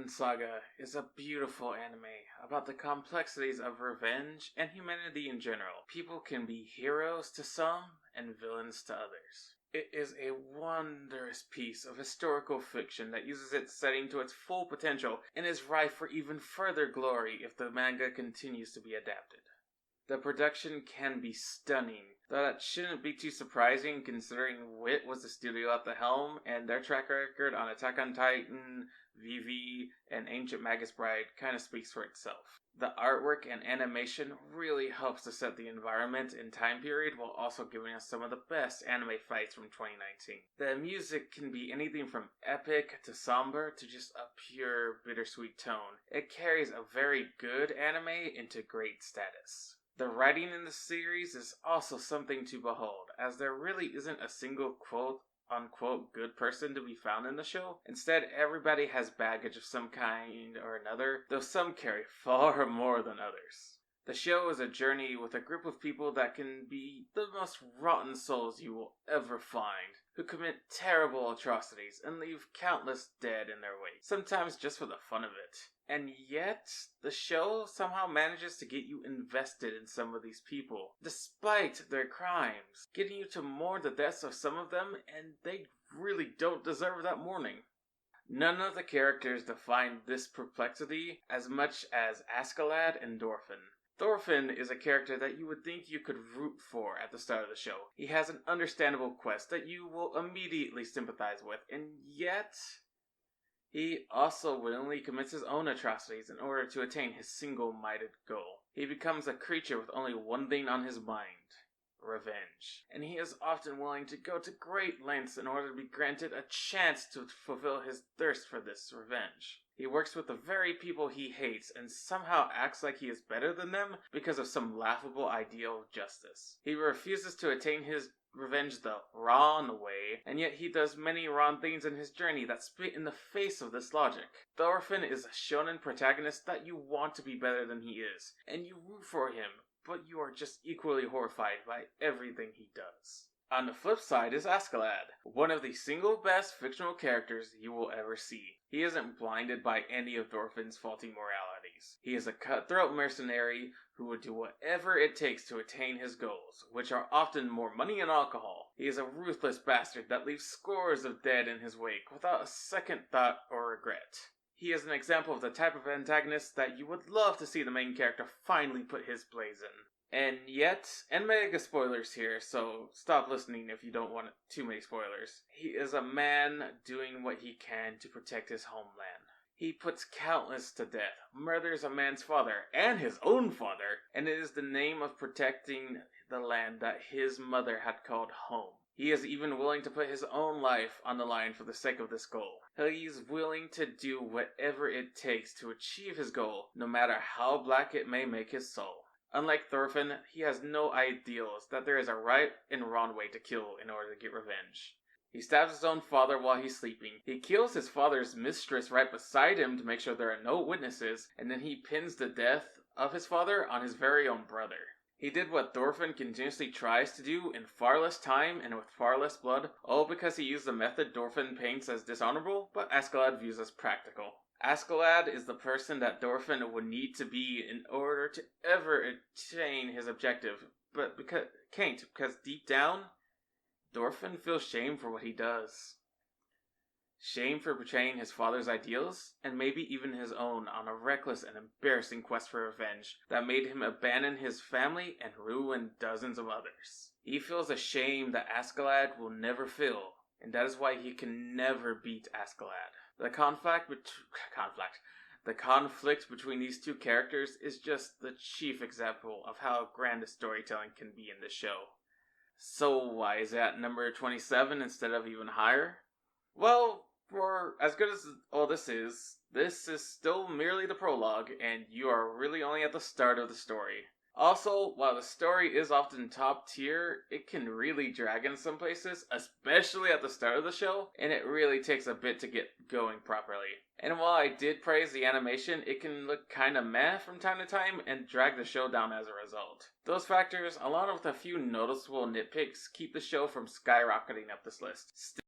Vinland Saga is a beautiful anime about the complexities of revenge and humanity in general. People can be heroes to some and villains to others. It is a wondrous piece of historical fiction that uses its setting to its full potential and is ripe for even further glory if the manga continues to be adapted. The production can be stunning, though that shouldn't be too surprising considering Wit was the studio at the helm, and their track record on Attack on Titan, VV, and Ancient Magus Bride kinda speaks for itself. The artwork and animation really helps to set the environment and time period while also giving us some of the best anime fights from 2019. The music can be anything from epic to somber to just a pure bittersweet tone. It carries a very good anime into great status. The writing in the series is also something to behold, as there really isn't a single quote-unquote good person to be found in the show. Instead, everybody has baggage of some kind or another, though some carry far more than others. The show is a journey with a group of people that can be the most rotten souls you will ever find, who commit terrible atrocities and leave countless dead in their wake, sometimes just for the fun of it. And yet, the show somehow manages to get you invested in some of these people, despite their crimes, getting you to mourn the deaths of some of them, and they really don't deserve that mourning. None of the characters define this perplexity as much as Askeladd and Thorfinn. Thorfinn is a character that you would think you could root for at the start of the show. He has an understandable quest that you will immediately sympathize with, and yet he also willingly commits his own atrocities in order to attain his single-minded goal. He becomes a creature with only one thing on his mind: revenge. And he is often willing to go to great lengths in order to be granted a chance to fulfill his thirst for this revenge. He works with the very people he hates and somehow acts like he is better than them because of some laughable ideal of justice. He refuses to attain his revenge the wrong way, and yet he does many wrong things in his journey that spit in the face of this logic. Thorfinn is a shonen protagonist that you want to be better than he is, and you root for him, but you are just equally horrified by everything he does. On the flip side is Askeladd, one of the single best fictional characters you will ever see. He isn't blinded by any of Thorfinn's faulty moralities. He is a cutthroat mercenary who would do whatever it takes to attain his goals, which are often more money and alcohol. He is a ruthless bastard that leaves scores of dead in his wake without a second thought or regret. He is an example of the type of antagonist that you would love to see the main character finally put his blaze in. And yet, and mega spoilers here, so stop listening if you don't want too many spoilers. He is a man doing what he can to protect his homeland. He puts countless to death, murders a man's father, and his own father, and it is the name of protecting the land that his mother had called home. He is even willing to put his own life on the line for the sake of this goal. He is willing to do whatever it takes to achieve his goal, no matter how black it may make his soul. Unlike Thorfinn, he has no ideals that there is a right and wrong way to kill in order to get revenge. He stabs his own father while he's sleeping. He kills his father's mistress right beside him to make sure there are no witnesses, and then he pins the death of his father on his very own brother. He did what Thorfinn continuously tries to do in far less time and with far less blood, all because he used the method Thorfinn paints as dishonorable, but Askeladd views as practical. Askeladd is the person that Thorfinn would need to be in order to ever attain his objective, but because deep down, Thorfinn feels shame for what he does. Shame for betraying his father's ideals, and maybe even his own, on a reckless and embarrassing quest for revenge that made him abandon his family and ruin dozens of others. He feels a shame that Askeladd will never feel, and that is why he can never beat Askeladd. The conflict between these two characters is just the chief example of how grand the storytelling can be in this show. So why is it at number 27 instead of even higher? Well, for as good as all this is still merely the prologue, and you are really only at the start of the story. Also, while the story is often top tier, it can really drag in some places, especially at the start of the show, and it really takes a bit to get going properly. And while I did praise the animation, it can look kinda meh from time to time and drag the show down as a result. Those factors, along with a few noticeable nitpicks, keep the show from skyrocketing up this list.